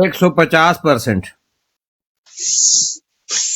150%।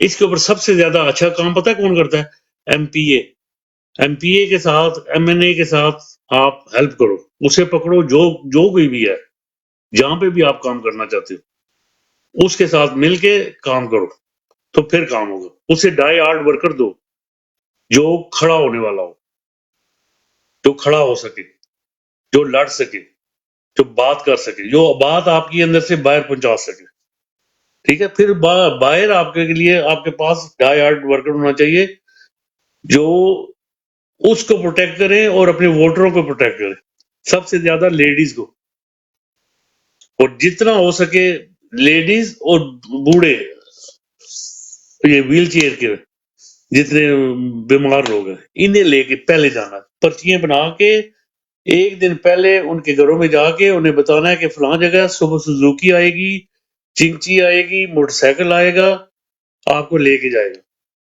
اس کے اوپر سب سے زیادہ اچھا کام پتہ ہے کون کرتا ہے؟ ایم پی اے کے ساتھ ایم این اے کے ساتھ آپ ہیلپ کرو، اسے پکڑو، جو کوئی بھی ہے جہاں پہ بھی آپ کام کرنا چاہتے ہو اس کے ساتھ مل کے کام کرو تو پھر کام ہوگا. اسے ڈائی ہارڈ ورکر دو جو کھڑا ہونے والا ہو، جو کھڑا ہو سکے، جو لڑ سکے، جو بات کر سکے، جو بات آپ کی اندر سے باہر پہنچا سکے. ٹھیک ہے، پھر باہر آپ کے لیے آپ کے پاس ڈائی ہارڈ ورکر ہونا چاہیے جو اس کو پروٹیکٹ کریں اور اپنے ووٹروں کو پروٹیکٹ کریں، سب سے زیادہ لیڈیز کو، اور جتنا ہو سکے لیڈیز اور بوڑھے، یہ ویل چیئر کے جتنے بیمار لوگ ہیں انہیں لے کے پہلے جانا، پرچیاں بنا کے ایک دن پہلے ان کے گھروں میں جا کے انہیں بتانا ہے کہ فلاں جگہ صبح سوزوکی آئے گی، چنچی آئے گی، موٹر سائیکل آئے گا، آپ کو لے کے جائے گا،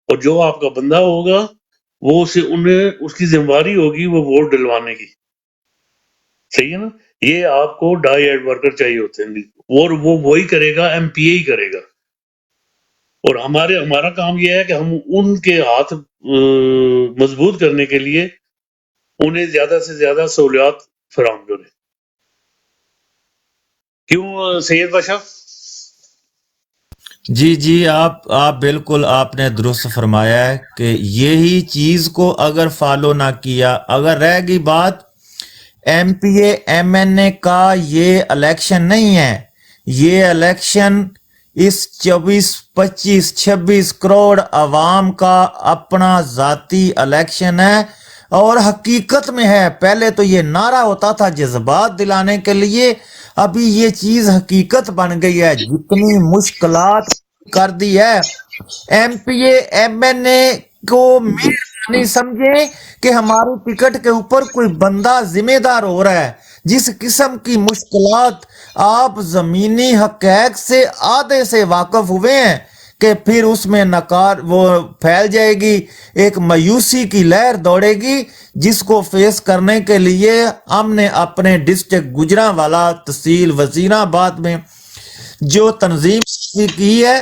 اور جو آپ کا بندہ ہوگا وہ انہیں اس کی ذمہ داری ہوگی وہ ووٹ ڈلوانے کی. صحیح ہے نا؟ یہ آپ کو ڈائی ہیڈ ورکر چاہیے ہوتے ہیں، اور وہ وہی کرے گا، ایم پی اے ہی کرے گا. اور ہمارا کام یہ ہے کہ ہم ان کے ہاتھ مضبوط کرنے کے لیے انہیں زیادہ سے زیادہ سہولیات فراہم کریں. کیوں سید بادشاہ؟ جی جی، آپ بالکل آپ نے درست فرمایا ہے کہ یہی چیز کو اگر فالو نہ کیا، اگر رہ گئی بات M P A M N A کا، یہ الیکشن نہیں ہے، یہ الیکشن اس 24-25-26 کروڑ عوام کا اپنا ذاتی الیکشن ہے، اور حقیقت میں ہے. پہلے تو یہ نعرہ ہوتا تھا جذبات دلانے کے لیے، ابھی یہ چیز حقیقت بن گئی ہے. جتنی مشکلات کر دی ہے M P A M N A کو نہیں سمجھیں کہ ہماری ٹکٹ کے اوپر کوئی بندہ ذمہ دار ہو رہا ہے. جس قسم کی مشکلات آپ زمینی حقائق سے آدھے سے واقف ہوئے ہیں کہ پھر اس میں نکار وہ پھیل جائے گی، ایک مایوسی کی لہر دوڑے گی، جس کو فیس کرنے کے لیے ہم نے اپنے ڈسٹرکٹ گجرانوالہ تحصیل وزیر آباد میں جو تنظیم کی ہے،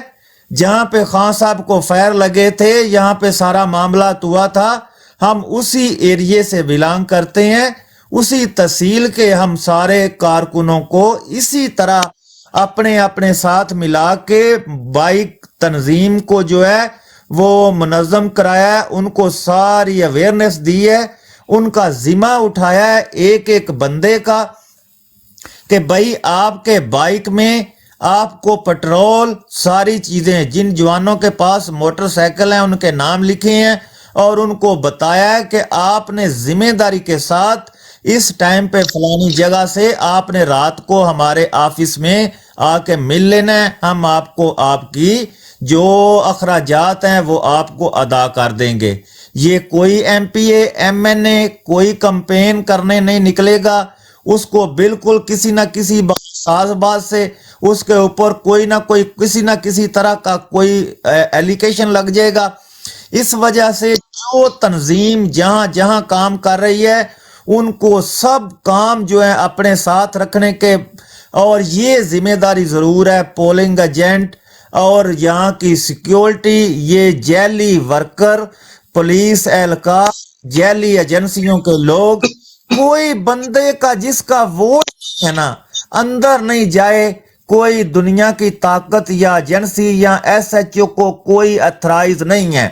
جہاں پہ خان صاحب کو فائر لگے تھے، یہاں پہ سارا معاملات ہوا تھا. ہم اسی ایریے سے بلانگ کرتے ہیں، اسی تحصیل کے ہم سارے کارکنوں کو اسی طرح اپنے اپنے ساتھ ملا کے بائک تنظیم کو جو ہے وہ منظم کرایا ہے، ان کو ساری اویئرنیس دی ہے، ان کا ذمہ اٹھایا ہے ایک ایک بندے کا کہ بھائی آپ کے بائک میں آپ کو پٹرول ساری چیزیں، جن جوانوں کے پاس موٹر سائیکل ہیں ان کے نام لکھے ہیں، اور ان کو بتایا ہے کہ آپ نے ذمہ داری کے ساتھ اس ٹائم پہ فلانی جگہ سے آپ نے رات کو ہمارے آفس میں آ کے مل لینا ہے، ہم آپ کو آپ کی جو اخراجات ہیں وہ آپ کو ادا کر دیں گے. یہ کوئی M P A M N A کوئی کمپین کرنے نہیں نکلے گا، اس کو بالکل کسی نہ کسی خاص بات سے اس کے اوپر کوئی نہ کوئی کسی نہ کسی طرح کا کوئی ایلیگیشن لگ جائے گا. اس وجہ سے جو تنظیم جہاں جہاں کام کر رہی ہے ان کو سب کام جو ہے اپنے ساتھ رکھنے کے، اور یہ ذمہ داری ضرور ہے پولنگ ایجنٹ اور یہاں کی سیکیورٹی، یہ جیلی ورکر، پولیس اہلکار، جیلی ایجنسیوں کے لوگ، کوئی بندے کا جس کا ووٹ ہے نا اندر نہیں جائے، کوئی دنیا کی طاقت یا ایجنسی یا ایس ایچ او کو کوئی اتھرائز نہیں ہے.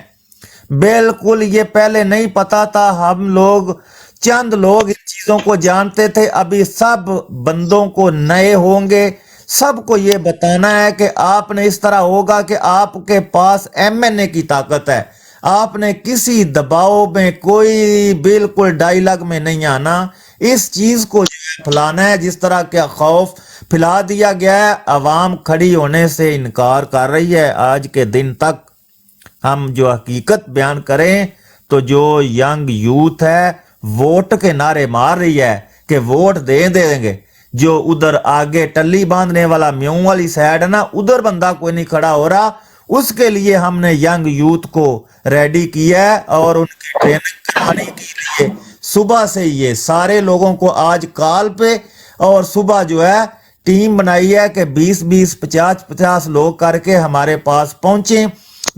بالکل یہ پہلے نہیں پتا تھا، ہم لوگ چند لوگ ان چیزوں کو جانتے تھے، ابھی سب بندوں کو نئے ہوں گے، سب کو یہ بتانا ہے کہ آپ نے اس طرح ہوگا کہ آپ کے پاس ایم این اے کی طاقت ہے، آپ نے کسی دباؤ میں کوئی بالکل ڈائیلاگ میں نہیں آنا، اس چیز کو پھیلانا ہے. جس طرح کا خوف پھیلا دیا گیا ہے، عوام کھڑی ہونے سے انکار کر رہی ہے. آج کے دن تک ہم جو حقیقت بیان کریں تو جو ینگ یوتھ ہے ووٹ کے نعرے مار رہی ہے کہ ووٹ دیں گے، جو ادھر آگے ٹلی باندھنے والا میوں والی سائیڈ ہے نا، ادھر بندہ کوئی نہیں کھڑا ہو رہا. اس کے لیے ہم نے ینگ یوتھ کو ریڈی کیا ہے اور ان کی ٹریننگ کرانے کے لیے صبح سے یہ سارے لوگوں کو آج کال پہ اور صبح جو ہے ٹیم بنائی ہے کہ 20-20 50-50 لوگ کر کے ہمارے پاس پہنچیں.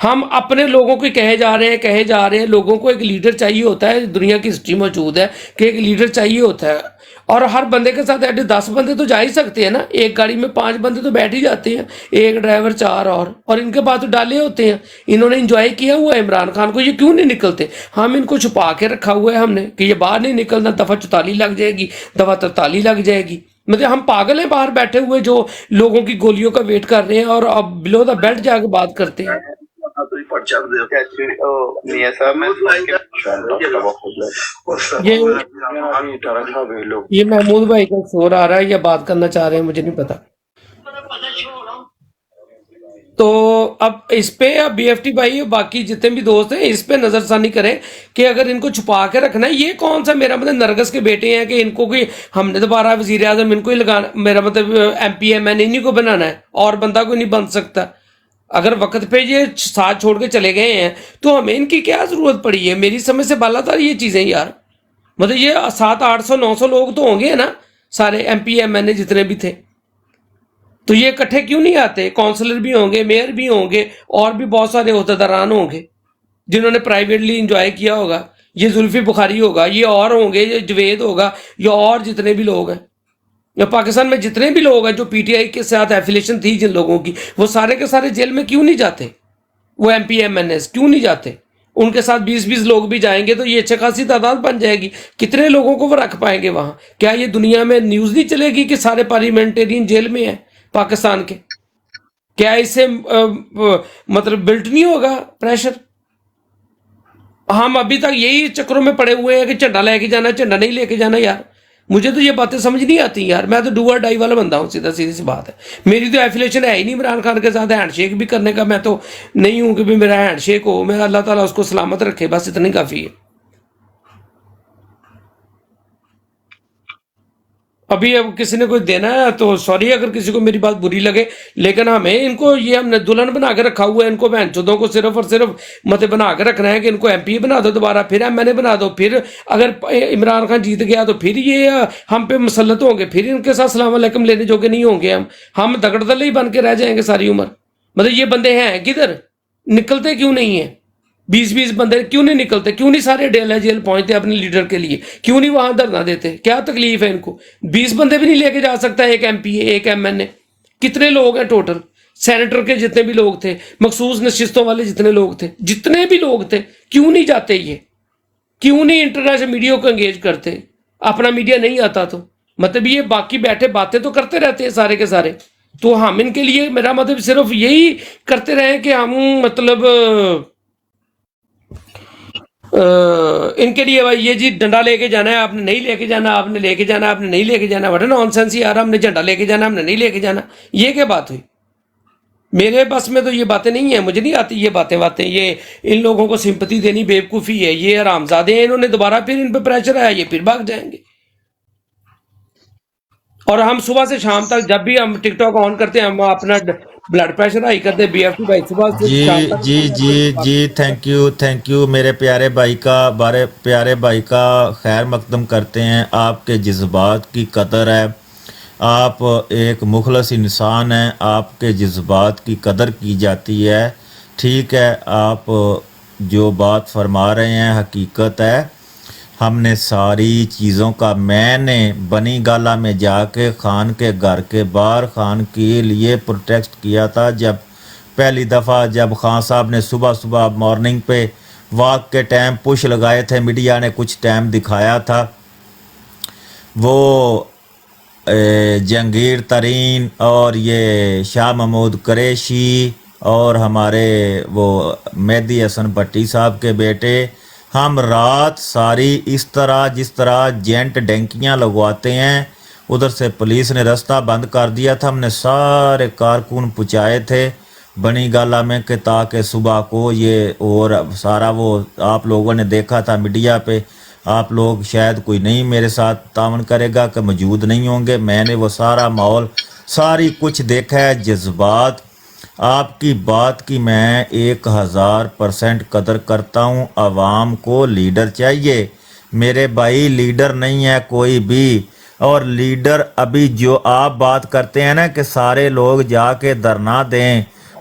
ہم اپنے لوگوں کو کہے جا رہے ہیں لوگوں کو ایک لیڈر چاہیے ہوتا ہے، دنیا کی ہسٹری موجود ہے کہ ایک لیڈر چاہیے ہوتا ہے، اور ہر بندے کے ساتھ ایٹ 10 بندے تو جا ہی سکتے ہیں نا، ایک گاڑی میں 5 بندے تو بیٹھ ہی جاتے ہیں، ایک ڈرائیور 4 اور ان کے پاس تو ڈالے ہوتے ہیں، انہوں نے انجوائے کیا ہوا ہے عمران خان کو، یہ کیوں نہیں نکلتے؟ ہم ان کو چھپا کے رکھا ہوا ہے ہم نے کہ یہ باہر نہیں نکلنا، دفعہ 44 لگ جائے گی، دفعہ 43 لگ جائے گی، مطلب ہم پاگل ہیں باہر بیٹھے ہوئے جو لوگوں کی گولیوں کا ویٹ کر رہے ہیں اور اب بلو دا بیلٹ جا کے بات کرتے ہیں۔ یہ محمود بھائی کا شور آ رہا ہے یا بات کرنا چاہ رہے ہیں مجھے نہیں پتا۔ تو اب اس پہ بی ایف ٹی بھائی اور باقی جتنے بھی دوست ہیں اس پہ نظر ثانی کریں کہ اگر ان کو چھپا کے رکھنا ہے، یہ کون سا میرا مطلب نرگس کے بیٹے ہیں کہ ان کو کوئی ہم نے دوبارہ وزیر اعظم ان کو ہی لگانا، میرا مطلب ایم پی ایم این انہیں کو بنانا ہے اور بندہ کوئی نہیں بن سکتا۔ اگر وقت پہ یہ ساتھ چھوڑ کے چلے گئے ہیں تو ہمیں ان کی کیا ضرورت پڑی ہے؟ میری سمجھ سے بالا تر یہ چیزیں یار، مطلب یہ 700-800-900 لوگ تو ہوں گے نا سارے ایم پی ایم این اے جتنے بھی تھے، تو یہ اکٹھے کیوں نہیں آتے؟ کونسلر بھی ہوں گے، میئر بھی ہوں گے، اور بھی بہت سارے عہدیداران ہوں گے جنہوں نے پرائیویٹلی انجوائے کیا ہوگا، یہ زلفی بخاری ہوگا، یہ اور ہوں گے، یہ جوید ہوگا، یا اور جتنے بھی لوگ ہیں، یا پاکستان میں جتنے بھی لوگ ہیں جو پی ٹی آئی کے ساتھ ایفیلیشن تھی جن لوگوں کی، وہ سارے کے سارے جیل میں کیوں نہیں جاتے؟ وہ M P M N S کیوں نہیں جاتے؟ ان کے ساتھ 20-20 لوگ بھی جائیں گے تو یہ اچھے خاصی تعداد بن جائے گی، کتنے لوگوں کو وہ رکھ پائیں گے وہاں؟ کیا یہ دنیا میں نیوز نہیں چلے گی کہ سارے پارلیمنٹرین جیل میں ہیں پاکستان کے؟ کیا اس سے مطلب بلٹ نہیں ہوگا پریشر؟ ہم ابھی تک یہی چکروں میں پڑے ہوئے ہیں کہ جھنڈا لے کے جانا، جھنڈا نہیں لے کے جانا۔ یار مجھے تو یہ باتیں سمجھ نہیں آتی یار، میں تو ڈو اور ڈائی والا بندہ ہوں، سیدھا سیدھی سی بات ہے۔ میری تو ایفیلیشن ہے ہی نہیں عمران خان کے ساتھ ہینڈ شیک بھی کرنے کا، میں تو نہیں ہوں کہ بھی میرا ہینڈ شیک ہو، میرا اللہ تعالیٰ اس کو سلامت رکھے، بس اتنی کافی ہے۔ ابھی اب کسی نے کوئی دینا ہے تو سوری اگر کسی کو میری بات بری لگے، لیکن ہمیں ان کو یہ ہم نے دلہن بنا کے رکھا ہوا ہے، ان کو بہن چودوں کو صرف اور صرف مت بنا کے رکھنا ہے کہ ان کو ایم پی بنا دو دوبارہ، پھر ایم این اے بنا دو، پھر اگر عمران خان جیت گیا تو پھر یہ ہم پہ مسلط ہوں گے، پھر ان کے ساتھ السلام علیکم لینے جو کہ نہیں ہوں گے، ہم دگڑ دلے ہی بن کے رہ جائیں گے ساری عمر۔ مطلب یہ بندے ہیں کدھر؟ نکلتے کیوں نہیں ہیں؟ 20-20 بندے کیوں نہیں نکلتے؟ کیوں نہیں سارے ڈیلا جیل پہنچتے اپنے لیڈر کے لیے؟ کیوں نہیں وہاں دھرنا دیتے؟ کیا تکلیف ہے ان کو؟ 20 بندے بھی نہیں لے کے جا سکتا ایک ایم پی اے، ایک ایم این اے؟ کتنے لوگ ہیں ٹوٹل؟ سینیٹر کے جتنے بھی لوگ تھے، مخصوص نشستوں والے جتنے لوگ تھے، جتنے بھی لوگ تھے، کیوں نہیں جاتے؟ یہ کیوں نہیں انٹرنیشنل میڈیا کو انگیج کرتے؟ اپنا میڈیا نہیں آتا تو مطلب یہ باقی بیٹھے باتیں تو کرتے رہتے ہیں سارے کے سارے، تو ہم ان کے لیے میرا مطلب صرف یہی کرتے رہیں کہ ہم مطلب ان کے لیے یہ جی ڈنڈا لے کے جانا ہے، آپ نے نہیں لے کے جانا، آپ نے لے کے جانا، آپ نے نہیں لے کے جانا، بڑا نان سینس یار، ہم نے جھنڈا لے کے جانا، ہم نے نہیں لے کے جانا، یہ کیا بات ہوئی؟ میرے بس میں تو یہ باتیں نہیں ہیں، مجھے نہیں آتی یہ باتیں، یہ ان لوگوں کو سمپتی دینی بیوقوفی ہے، یہ حرامزادے ہیں، انہوں نے دوبارہ پھر ان پہ پریشر آیا، یہ پھر بھاگ جائیں گے۔ اور ہم صبح سے شام تک جب بھی ہم ٹک ٹاک آن کرتے ہیں ہم اپنا بلڈ پریشر ہائی کرتے ہیں، بی ایف ٹی بھائی صبح سے شام جی تک جی جی جی تھینک یو میرے پیارے بھائی کا خیر مقدم کرتے ہیں۔ آپ کے جذبات کی قدر ہے، آپ ایک مخلص انسان ہیں، آپ کے جذبات کی قدر کی جاتی ہے۔ ٹھیک ہے، آپ جو بات فرما رہے ہیں حقیقت ہے۔ ہم نے ساری چیزوں کا، میں نے بنی گالا میں جا کے خان کے گھر کے باہر خان کے لیے پروٹیسٹ کیا تھا، جب پہلی دفعہ جب خان صاحب نے صبح مارننگ پہ واک کے ٹائم پش لگائے تھے، میڈیا نے کچھ ٹائم دکھایا تھا، وہ جہانگیر ترین اور یہ شاہ محمود قریشی اور ہمارے وہ مہدی حسن بھٹی صاحب کے بیٹے، ہم رات ساری اس طرح جس طرح جینٹ ڈینکیاں لگواتے ہیں، ادھر سے پولیس نے رستہ بند کر دیا تھا، ہم نے سارے کارکن پہنچائے تھے بنی گالا میں کہ تاکہ صبح کو یہ اور سارا وہ آپ لوگوں نے دیکھا تھا میڈیا پہ، آپ لوگ شاید کوئی نہیں میرے ساتھ تعاون کرے گا کہ موجود نہیں ہوں گے، میں نے وہ سارا ماحول ساری کچھ دیکھا ہے۔ جذبات آپ کی بات کی میں 1000% قدر کرتا ہوں۔ عوام کو لیڈر چاہیے میرے بھائی، لیڈر نہیں ہے کوئی بھی، اور لیڈر ابھی جو آپ بات کرتے ہیں نا کہ سارے لوگ جا کے دھرنا دیں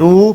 2,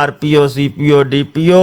RPO CPO DPO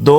2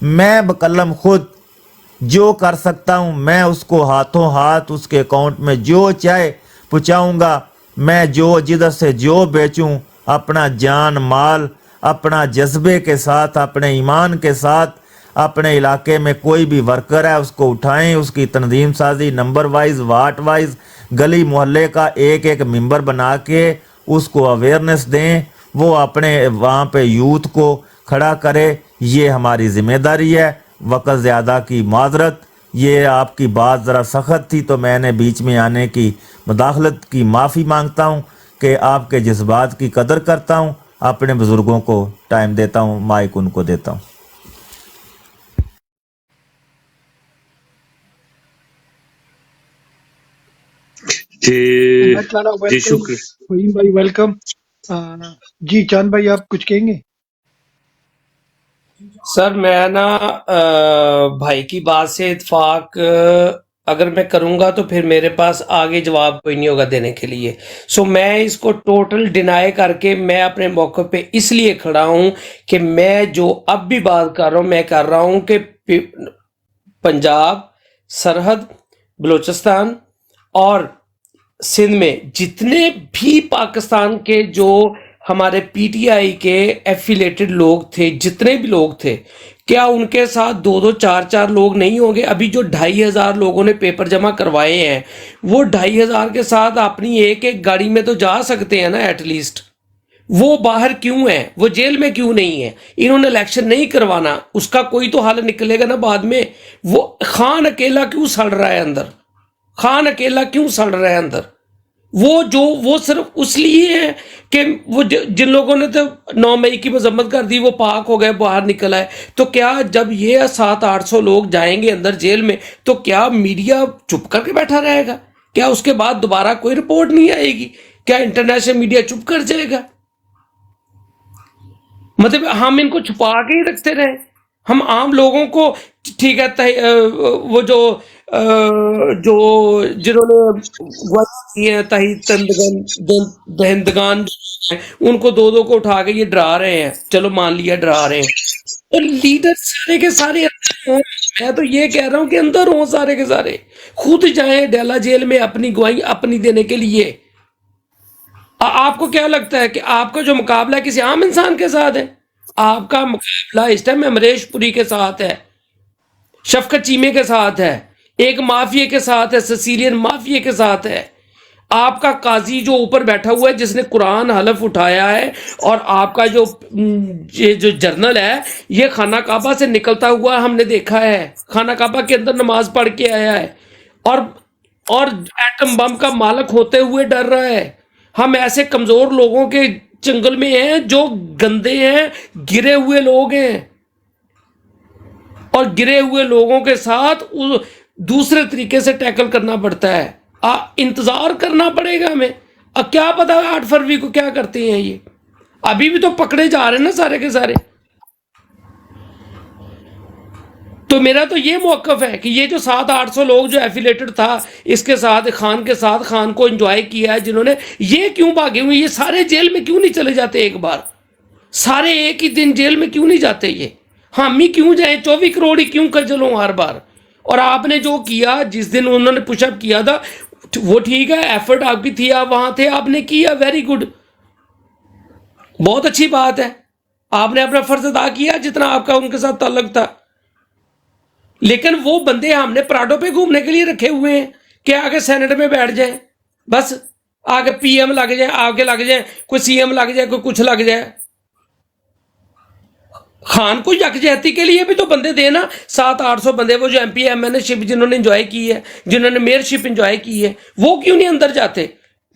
میں بقلم خود جو کر سکتا ہوں میں اس کو ہاتھوں ہاتھ اس کے اکاؤنٹ میں جو چاہے پہنچاؤں گا. میں جو جدھر سے جو بیچوں اپنا جان مال اپنا جذبے کے ساتھ اپنے ایمان کے ساتھ اپنے علاقے میں کوئی بھی ورکر ہے اس کو اٹھائیں, اس کی تنظیم سازی نمبر وائز واٹ وائز گلی محلے کا ایک ایک ممبر بنا کے اس کو اویئرنیس دیں, وہ اپنے وہاں پہ یوتھ کو کھڑا کرے. یہ ہماری ذمہ داری ہے. وقت زیادہ کی معذرت, یہ آپ کی بات ذرا سخت تھی تو میں نے بیچ میں آنے کی مداخلت کی معافی مانگتا ہوں کہ آپ کے جذبات کی قدر کرتا ہوں. اپنے بزرگوں کو ٹائم دیتا ہوں, مائک ان کو دیتا ہوں. جی چارا جی ویلکم, شکریہ. فہیم بھائی ویلکم. جی چاند بھائی آپ کچھ کہیں گے؟ سر میں نا بھائی کی بات سے اتفاق اگر میں کروں گا تو پھر میرے پاس آگے جواب کوئی نہیں ہوگا دینے کے لیے. سو میں اس کو ٹوٹل ڈینائی کر کے میں اپنے موقع پہ اس لیے کھڑا ہوں کہ میں جو اب بھی بات کر رہا ہوں میں کر رہا ہوں کہ پنجاب سرحد بلوچستان اور سندھ میں جتنے بھی پاکستان کے جو ہمارے پی ٹی آئی کے ایفیلیٹڈ لوگ تھے, جتنے بھی لوگ تھے, کیا ان کے ساتھ 2-2 4-4 لوگ نہیں ہوں گے؟ ابھی جو 2,500 لوگوں نے پیپر جمع کروائے ہیں وہ 2,500 کے ساتھ اپنی ایک ایک گاڑی میں تو جا سکتے ہیں نا ایٹ لیسٹ. وہ باہر کیوں ہیں؟ وہ جیل میں کیوں نہیں ہیں؟ انہوں نے الیکشن نہیں کروانا, اس کا کوئی تو حل نکلے گا نا بعد میں. وہ خان اکیلا کیوں سڑ رہا ہے اندر؟ خان اکیلا کیوں سڑ رہا ہے اندر؟ وہ صرف اس لیے ہے کہ وہ جن لوگوں نے تو 9 مئی کی مذمت کر دی وہ پاک ہو گئے, باہر نکل آئے. تو کیا جب یہ 700-800 لوگ جائیں گے اندر جیل میں تو کیا میڈیا چپ کر کے بیٹھا رہے گا؟ کیا اس کے بعد دوبارہ کوئی رپورٹ نہیں آئے گی؟ کیا انٹرنیشنل میڈیا چپ کر جائے گا؟ مطلب ہم ان کو چھپا کے ہی رکھتے رہے. ہم عام لوگوں کو ٹھیک ہے وہ جو جنہوں نے دہندگان ان کو 2-2 کو اٹھا کے یہ ڈرا رہے ہیں, چلو مان لیا ڈرا رہے ہیں, اور لیڈر سارے کے سارے اندر ہوں. میں تو یہ کہہ رہا ہوں کہ اندر ہوں سارے کے سارے, خود جائیں ڈیلا جیل میں اپنی گواہی اپنی دینے کے لیے. آپ کو کیا لگتا ہے کہ آپ کا جو مقابلہ ہے کسی عام انسان کے ساتھ ہے؟ آپ کا مقابلہ اس ٹائم امریش پوری کے ساتھ ہے, شفقت چیمے کے ساتھ ہے, ایک مافیا کے ساتھ ہے, سیسیلین مافیا کے ساتھ ہے. آپ کا قاضی جو اوپر بیٹھا ہوا ہے جس نے قرآن حلف اٹھایا ہے, اور آپ کا جو جرنل ہے یہ خانہ کعبہ سے نکلتا ہوا ہم نے دیکھا ہے, خانہ کعبہ کے اندر نماز پڑھ کے آیا ہے, اور ایٹم بم کا مالک ہوتے ہوئے ڈر رہا ہے. ہم ایسے کمزور لوگوں کے جنگل میں ہیں جو گندے ہیں, گرے ہوئے لوگ ہیں, اور گرے ہوئے لوگوں کے ساتھ دوسرے طریقے سے ٹیکل کرنا پڑتا ہے. انتظار کرنا پڑے گا ہمیں. اب کیا پتا 8 فروری کو کیا کرتے ہیں یہ. ابھی بھی تو پکڑے جا رہے ہیں نا سارے کے سارے. تو میرا تو یہ موقف ہے کہ یہ جو 700-800 لوگ جو ایفیلیٹڈ تھا اس کے ساتھ خان کو انجوائے کیا ہے جنہوں نے, یہ کیوں بھاگے ہوئے؟ یہ سارے جیل میں کیوں نہیں چلے جاتے ایک بار؟ سارے ایک ہی دن جیل میں کیوں نہیں جاتے؟ یہ ہم ہی کیوں جائیں؟ 24 کروڑ ہی کیوں کھجل ہوں ہر بار؟ اور آپ نے جو کیا جس دن انہوں نے پش اپ کیا تھا وہ ٹھیک ہے, ایفرٹ آپ کی تھی, آپ وہاں تھے, آپ نے کیا, ویری گڈ, بہت اچھی بات ہے, آپ نے اپنا فرض ادا کیا جتنا آپ کا ان کے ساتھ تعلق تھا. لیکن وہ بندے ہم نے پراڈو پہ گھومنے کے لیے رکھے ہوئے ہیں کہ آگے سینٹ میں بیٹھ جائیں, بس آگے پی ایم لگ جائیں, آگے لگ جائیں, کوئی سی ایم لگ جائے, کوئی کچھ لگ جائے. خان کو یکجہتی کے لیے بھی تو بندے دینا. 700-800 بندے وہ جو ایم پی ایم این اے شپ جنہوں نے انجوائے کی ہے, جنہوں نے میئر شپ انجوائے کی ہے, وہ کیوں نہیں اندر جاتے؟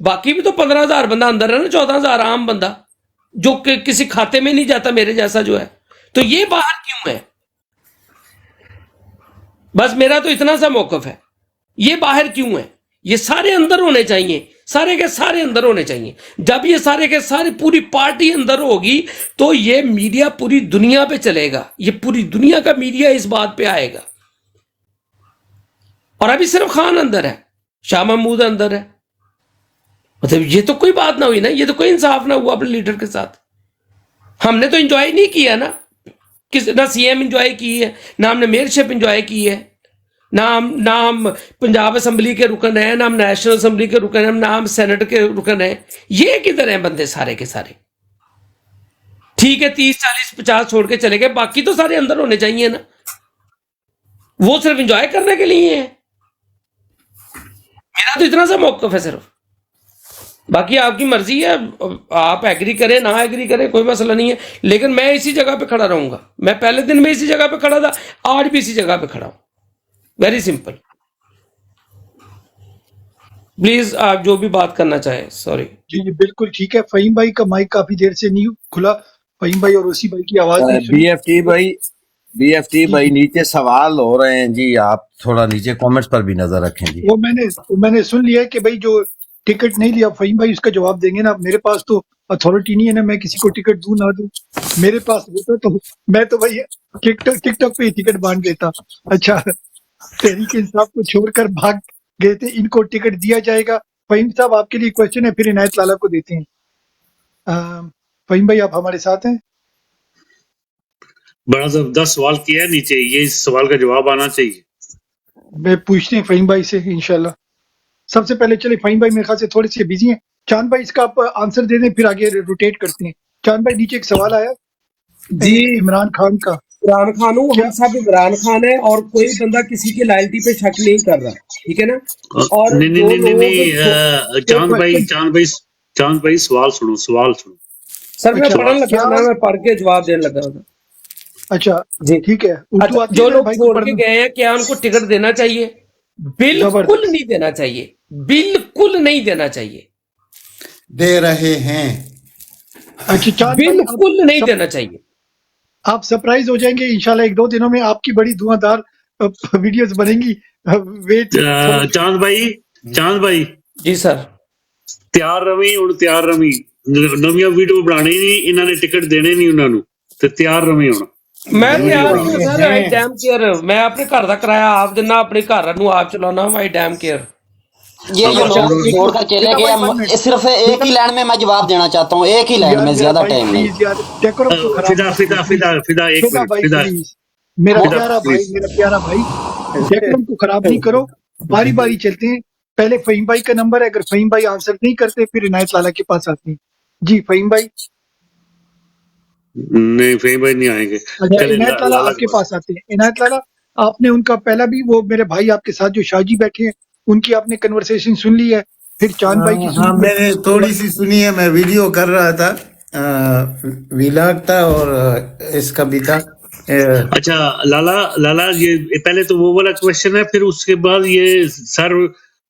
باقی بھی تو 15,000 بندہ اندر ہے نا, 14,000 عام بندہ جو کہ کسی کھاتے میں نہیں جاتا میرے جیسا جو ہے. تو یہ باہر کیوں ہے؟ بس میرا تو اتنا سا موقف ہے, یہ باہر کیوں ہے؟ یہ سارے اندر ہونے چاہیے, سارے کے سارے اندر ہونے چاہیے. جب یہ سارے کے سارے پوری پارٹی اندر ہوگی تو یہ میڈیا پوری دنیا پہ چلے گا, یہ پوری دنیا کا میڈیا اس بات پہ آئے گا. اور ابھی صرف خان اندر ہے, شاہ محمود اندر ہے. مطلب یہ تو کوئی بات نہ ہوئی نا, یہ تو کوئی انصاف نہ ہوا اپنے لیڈر کے ساتھ. ہم نے تو انجوائے نہیں کیا نا. نہ سی ایم انجوائے کی ہے، نہ ہم نے میئرشپ انجوائے کی ہے، نہ ہم پنجاب اسمبلی کے رکن ہیں، نہ ہم نیشنل اسمبلی کے رکن ہیں، نہ ہم سینٹ کے رکن ہیں. یہ کدھر ہیں بندے سارے کے سارے؟ ٹھیک ہے 30 40 50 چھوڑ کے چلے گئے، باقی تو سارے اندر ہونے چاہیے نا. وہ صرف انجوائے کرنے کے لیے ہیں. میرا تو اتنا سا موقف ہے صرف. باقی آپ کی مرضی ہے، آپ ایگری کریں نہ ایگری کریں کوئی مسئلہ نہیں ہے، لیکن میں اسی جگہ پہ کھڑا رہوں گا. میں پہلے دن میں اسی جگہ پہ کھڑا تھا، آج بھی اسی جگہ پہ کھڑا ہوں. Very simple. پلیز آپ جو بھی بات کرنا چاہیں. سوری. جی جی بالکل ٹھیک ہے. فہیم بھائی کا مائک کافی دیر سے نہیں کھلا. فہیم بھائی اور اسی بھائی کی آواز نہیں سنی. بی ایف ٹی جی بھائی جی نیچے سوال ہو رہے ہیں جی، آپ تھوڑا نیچے کامنٹس پر بھی نظر رکھیں جی. وہ میں نے سن لیا ہے کہ بھائی جو ٹکٹ نہیں لیا، فہیم بھائی اس کا جواب دیں گے نا. میرے پاس تو اتھارٹی نہیں ہے نا، میں کسی کو ٹکٹ دوں نہ دوں. میرے پاس ہوتا تو میں تو بھائی ٹک ٹاک پہ ہی ٹکٹ بانٹ دیتا. اچھا تحریک انصاف کو چھوڑ کر بھاگ گئے تھے، ان کو ٹکٹ دیا جائے گا. فہیم صاحب آپ کے لیے کوشچن ہے، پھر عنایت لالا کو دیتے ہیں. فہیم بھائی آپ ہمارے ساتھ ہیں؟ بڑا زبردست سوال کیا ہے نیچے، یہ اس سوال کا جواب آنا چاہیے. میں پوچھتے ہیں فہیم بھائی سے انشاءاللہ. سب سے پہلے چلے فہیم بھائی میرے خیال سے تھوڑے سے بزی ہیں. چاند بھائی اس کا آپ آنسر دے دیں پھر آگے روٹیٹ کرتے ہیں. چاند بھائی نیچے ایک سوال آیا جی عمران خان کا. عمران خان ہوں، کیا ہم سب عمران خان ہیں اور کوئی بندہ کسی کی لائلٹی پہ شک نہیں کر رہا، ٹھیک ہے نا. اور نہیں نہیں جو نہیں نہیں لوگ ایک کوشچن چاند بھائی سوال سنو. سر میں اچھا پڑھنے لگا کیا میں پڑھ کے جواب دینے لگا تھا. اچھا جی ٹھیک ہے. اچھا، اردو آتی جو ہے میرے لوگ بھائی کو چھوڑ کے پڑھنا؟ گئے ہیں کیا ان کو ٹکٹ دینا چاہیے؟ بالکل زبردست. نہیں دینا چاہیے، بالکل نہیں دینا چاہیے، دے رہے ہیں. اچھا چاند بھائی بالکل نہیں دینا چاہیے. آپ سرپرائز ہو جائیں گے انشاءاللہ. 1-2 دنوں میں آپ کی بڑی دھواں دار ویڈیوز بنیں گی. ویٹ تھوڑا. چاند بھائی جی سر. تیار روی نویاں ویڈیو بنانے نہیں، انہوں نے ٹکٹ دینے نہیں انہوں نے، تیار روی ہوں. میں دے تیار بنا ہوں رہے سر. آئی ہیں. Damn care. میں اپنے گھر کا کرایہ آپ دینا، اپنے گھر نو آپ چلانا. آئی ڈیم کیئر. یہ جو اچھا لوگ ایک چھوڑ منٹ کر چلے بیٹا گئے بھائی 1 منٹ. صرف ایک بیٹا ہی لائن میں جواب دینا چاہتا ہوں، ایک ہی لائن میں، میرا زیادہ بھائی ٹائم نہیں. پلیز یار ڈیکورم کو خراب فدا نہ کریں فدا پلیز. فدا فدا ایک فدا منٹ، بھائی فدا پلیز. میرا وہ فدا پیارا بھائی، پلیز. میرا پیارا بھائی، ڈیکورم کو خراب نہیں کرو. باری باری چلتے ہیں. پہلے فہیم بھائی کا نمبر ہے، اگر فہیم بھائی آنسر نہیں کرتے پھر عنایت لالا کے پاس آتے ہیں. جی فہیم بھائی. نہیں فہیم بھائی نہیں آئیں گے. اچھا چلے عنایت لالا لالا آپ کے کے پاس. پاس آتے ہیں. عنایت لالا آپ نے ان کا پہلا بھی، وہ میرے بھائی آپ کے ساتھ جو شاہ جی بیٹھے ہیں ان کی آپ نے کنورسیشن سن لی ہے، پھر چاند بھائی کی ہاں سنی میں نے ہے. تھوڑی سی سنی ہے، میں ویڈیو کر رہا تھا، ویلاگ تھا اور اس کا بھی تھا. اچھا لالا یہ پہلے تو وہ والا کوشچن ہے، پھر اس کے بعد یہ سر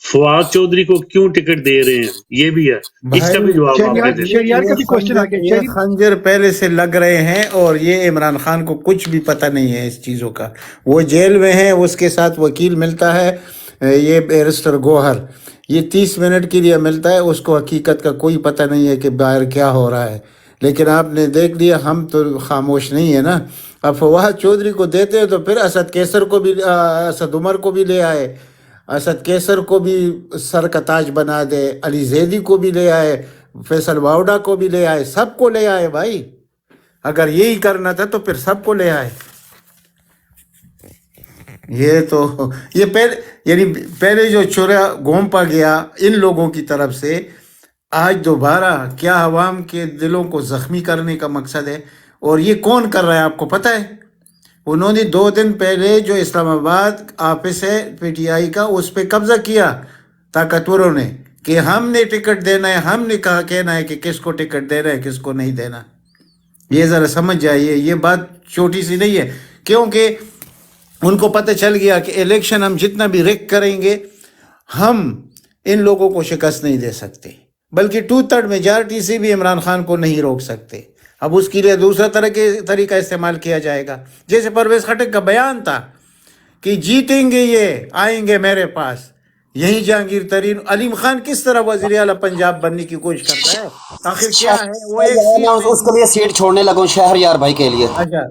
فواد چودھری کو کیوں ٹکٹ دے رہے ہیں یہ بھی ہے، اس کا بھائی بھی جواب آپ دے دیں. شہریار کا بھی کوشچن آ گیا. یہ خنجر پہلے سے لگ رہے ہیں اور یہ عمران خان کو کچھ بھی پتہ نہیں ہے اس چیزوں کا. وہ جیل میں ہے، اس کے ساتھ وکیل ملتا ہے، یہ بیرسٹر گوہر، یہ 30 منٹ کے لیے ملتا ہے، اس کو حقیقت کا کوئی پتہ نہیں ہے کہ باہر کیا ہو رہا ہے. لیکن آپ نے دیکھ لیا، ہم تو خاموش نہیں ہیں نا. اب فواد چودھری کو دیتے ہیں تو پھر اسد کیسر کو بھی، اسد عمر کو بھی لے آئے، اسد کیسر کو بھی سر کا تاج بنا دے، علی زیدی کو بھی لے آئے، فیصل واوڈا کو بھی لے آئے، سب کو لے آئے. بھائی اگر یہی کرنا تھا تو پھر سب کو لے آئے. یہ تو یہ پہلے جو چورا گھونپا گیا ان لوگوں کی طرف سے، آج دوبارہ کیا عوام کے دلوں کو زخمی کرنے کا مقصد ہے. اور یہ کون کر رہا ہے آپ کو پتہ ہے؟ انہوں نے 2 دن پہلے جو اسلام آباد آفس ہے پی ٹی آئی کا، اس پہ قبضہ کیا طاقتوروں نے کہ ہم نے ٹکٹ دینا ہے، ہم نے کہنا ہے کہ کس کو ٹکٹ دینا ہے کس کو نہیں دینا. یہ ذرا سمجھ جائیے، یہ بات چھوٹی سی نہیں ہے، کیونکہ ان کو پتہ چل گیا کہ الیکشن ہم جتنا بھی ریک کریں گے ہم ان لوگوں کو شکست نہیں دے سکتے، بلکہ 2/3 میجارٹی سے بھی عمران خان کو نہیں روک سکتے. اب اس کے لیے دوسرا طریقہ استعمال کیا جائے گا، جیسے پرویز خٹک کا بیان تھا کہ جیتیں گے، یہ آئیں گے میرے پاس. یہی جہانگیر ترین علیم خان کس طرح وزیر اعلیٰ پنجاب بننے کی کوشش کرتا ہے، آخر کیا ہے وہ ایک میں سیٹ اس کے لیے سیٹ چھوڑنے لگا ہوں شہریار بھائی کے لیے. اچھا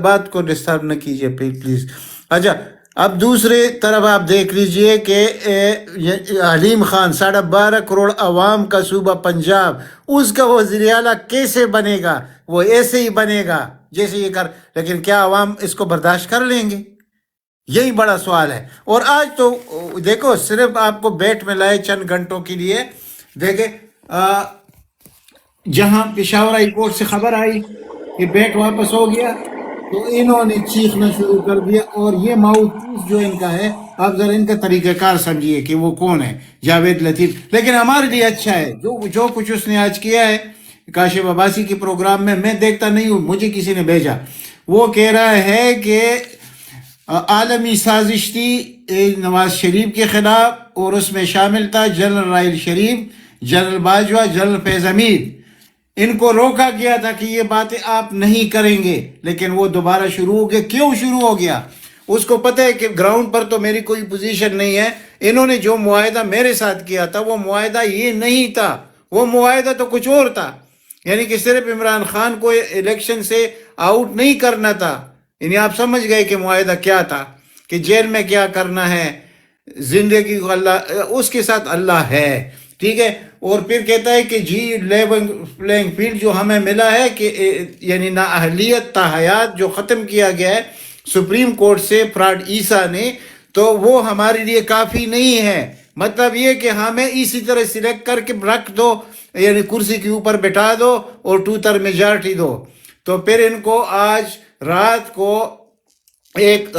بات کو ڈسٹرب نہ کیجیے پلیز. اچھا اب دوسری طرف آپ دیکھ لیجئے کہ حلیم خان 12.5 کروڑ عوام کا صوبہ پنجاب، اس کا وزیر اعلیٰ کیسے بنے گا؟ وہ ایسے ہی بنے گا جیسے یہ لیکن کیا عوام اس کو برداشت کر لیں گے؟ یہی بڑا سوال ہے۔ اور آج تو دیکھو، صرف آپ کو بیٹ میں لائے چند گھنٹوں کے لیے، دیکھیں جہاں پشاور ہائی کورٹ سے خبر آئی کہ بیٹ واپس ہو گیا تو انہوں نے چیخنا شروع کر دیا، اور یہ ماؤتھ جو ان کا ہے، آپ ذرا ان کا طریقہ کار سمجھیے کہ وہ کون ہے، جاوید لطیف۔ لیکن ہمارے لیے اچھا ہے جو کچھ اس نے آج کیا ہے کاشف عباسی کے پروگرام میں دیکھتا نہیں ہوں، مجھے کسی نے بھیجا، وہ کہہ رہا ہے کہ عالمی سازش تھی نواز شریف کے خلاف، اور اس میں شامل تھا general Raheel Sharif, general Bajwa, general فیض حمید۔ ان کو روکا گیا تھا کہ یہ باتیں آپ نہیں کریں گے، لیکن وہ دوبارہ شروع ہو گیا۔ کیوں شروع ہو گیا؟ اس کو پتہ ہے کہ گراؤنڈ پر تو میری کوئی پوزیشن نہیں ہے، انہوں نے جو معاہدہ میرے ساتھ کیا تھا وہ معاہدہ یہ نہیں تھا، وہ معاہدہ تو کچھ اور تھا، یعنی کہ صرف عمران خان کو الیکشن سے آؤٹ نہیں کرنا تھا، یعنی آپ سمجھ گئے کہ معاہدہ کیا تھا، کہ جیل میں کیا کرنا ہے، زندگی کو اللہ، اس کے ساتھ اللہ ہے، ٹھیک ہے۔ اور پھر کہتا ہے کہ جی لیونگ پلینگ فیلڈ جو ہمیں ملا ہے، کہ یعنی نااہلیت تا حیات جو ختم کیا گیا ہے سپریم کورٹ سے فراڈ عیسیٰ نے، تو وہ ہمارے لیے کافی نہیں ہے۔ مطلب یہ کہ ہمیں اسی طرح سلیکٹ کر کے رکھ دو، یعنی کرسی کے اوپر بٹھا دو اور 2/3 میجارٹی دو۔ تو پھر ان کو آج رات کو ایک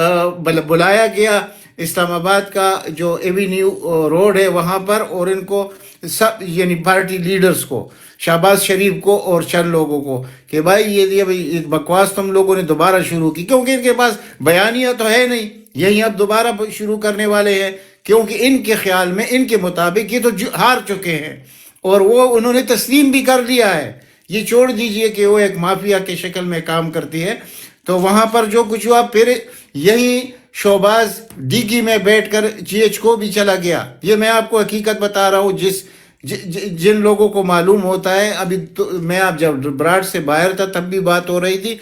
بلایا گیا اسلام آباد کا جو ایوینیو روڈ ہے وہاں پر، اور ان کو سب یعنی پارٹی لیڈرز کو، شہباز شریف کو اور چند لوگوں کو، کہ بھائی یہ بکواس تم لوگوں نے دوبارہ شروع کی، کیونکہ ان کے پاس بیانیہ تو ہے نہیں، یہی اب دوبارہ شروع کرنے والے ہیں، کیونکہ ان کے خیال میں، ان کے مطابق یہ تو ہار چکے ہیں، اور وہ انہوں نے تسلیم بھی کر لیا ہے۔ یہ چھوڑ دیجئے کہ وہ ایک مافیا کے شکل میں کام کرتی ہے، تو وہاں پر جو کچھ ہوا، پھر یہی شہباز ڈیگی میں بیٹھ کر جی ایچ کو بھی چلا گیا۔ یہ میں آپ کو حقیقت بتا رہا ہوں، جن لوگوں کو معلوم ہوتا ہے۔ ابھی تو میں آپ جب براڈ سے باہر تھا تب بھی بات ہو رہی تھی،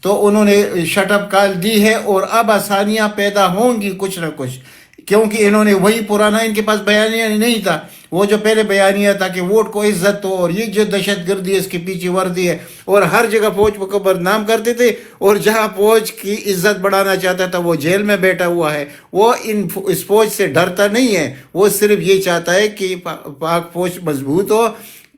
تو انہوں نے شٹ اپ کال دی ہے، اور اب آسانیاں پیدا ہوں گی کچھ نہ کچھ، کیونکہ انہوں نے وہی پرانا، ان کے پاس بیانیہ نہیں تھا، وہ جو پہلے بیانیہ تھا کہ ووٹ کو عزت ہو، اور یہ جو دہشت گردی ہے اس کے پیچھے وردی ہے، اور ہر جگہ فوج کو بدنام کرتے تھے، اور جہاں فوج کی عزت بڑھانا چاہتا تھا وہ جیل میں بیٹھا ہوا ہے۔ وہ اس فوج سے ڈرتا نہیں ہے، وہ صرف یہ چاہتا ہے کہ پاک فوج مضبوط ہو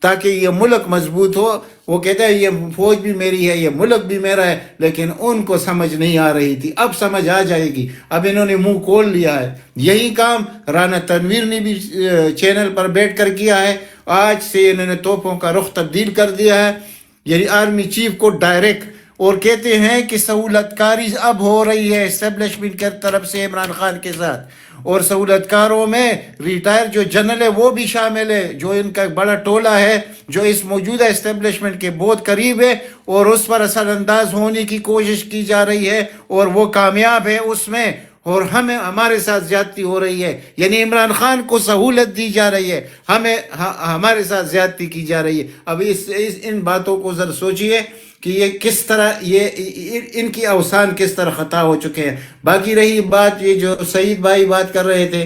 تاکہ یہ ملک مضبوط ہو۔ وہ کہتا ہے یہ فوج بھی میری ہے، یہ ملک بھی میرا ہے، لیکن ان کو سمجھ نہیں آ رہی تھی، اب سمجھ آ جائے گی۔ اب انہوں نے منہ کھول لیا ہے۔ یہی کام رانا تنویر نے بھی چینل پر بیٹھ کر کیا ہے۔ آج سے انہوں نے توپوں کا رخ تبدیل کر دیا ہے، یعنی آرمی چیف کو ڈائریکٹ، اور کہتے ہیں کہ سہولت کاری اب ہو رہی ہے اسٹیبلشمنٹ کی طرف سے عمران خان کے ساتھ، اور سہولت کاروں میں ریٹائر جو جنرل ہے وہ بھی شامل ہے، جو ان کا ایک بڑا ٹولہ ہے جو اس موجودہ اسٹیبلشمنٹ کے بہت قریب ہے، اور اس پر اثر انداز ہونے کی کوشش کی جا رہی ہے، اور وہ کامیاب ہے اس میں، اور ہمارے ساتھ زیادتی ہو رہی ہے، یعنی عمران خان کو سہولت دی جا رہی ہے، ہمارے ساتھ زیادتی کی جا رہی ہے۔ اب ان باتوں کو ذرا سوچئے کہ یہ کس طرح، یہ ان کی اوسان کس طرح خطا ہو چکے ہیں۔ باقی رہی بات، یہ جو سعید بھائی بات کر رہے تھے،